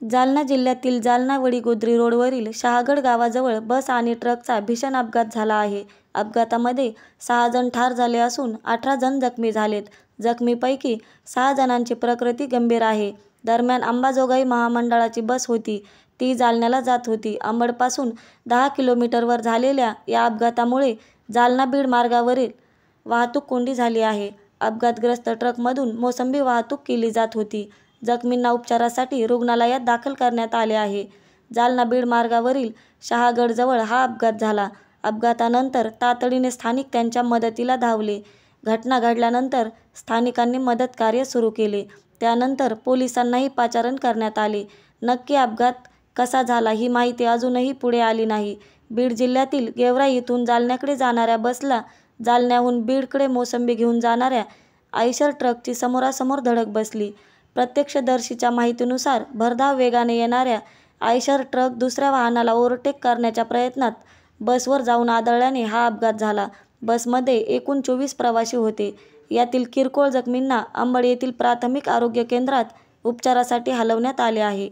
जालना जिल्ह्यातील जालना वडीगोद्री रोडवरील शहागड गावाजवळ बस आणि ट्रकचा भीषण अपघात झाला आहे. अपघातामध्ये 6 जण ठार झाले असून 18 जण जखमी झालेत. जखमींपैकी 6 जणांची प्रकृती गंभीर आहे. दरम्यान अंबाजोगाई महामंडळाची बस होती, ती जालन्याला जात होती. अंबडपासून 10 किलोमीटरवर झालेल्या या अपघातामुळे जालना-बीड मार्गावरील वाहतूक कोंडी झाली आहे. अपघातग्रस्त ट्रकमधून मोसंबी वाहतूक केली जात होती. जखमींना उपचारासाठी रुग्णालयात दाखल करण्यात आले आहे. जालना-बीड मार्गावरील शहागडजवळ हा अपघात झाला. अपघातानंतर तातडीने स्थानिक त्यांच्या मदतीला धावले. घटना घडल्यानंतर स्थानिकांनी मदतकार्य सुरू केले. त्यानंतर पोलिसांनाही पाचारण करण्यात आले. नक्की अपघात कसा झाला ही माहिती अजूनही पुढे आली नाही. बीड जिल्ह्यातील गेवराई इथून जालन्याकडे जाणाऱ्या बसला जालन्याहून बीडकडे मोसंबी घेऊन जाणाऱ्या आयशर ट्रकची समोरासमोर धडक बसली. प्रत्यक्षदर्शीच्या माहितीनुसार भरधाव वेगाने येणाऱ्या आयशर ट्रक दुसऱ्या वाहनाला ओव्हरटेक करण्याच्या प्रयत्नात बसवर जाऊन आदळल्याने हा अपघात झाला. बसमध्ये एकूण 24 प्रवासी होते. यातील किरकोळ जखमींना अंबड येथील प्राथमिक आरोग्य केंद्रात उपचारासाठी हलवण्यात आले आहे.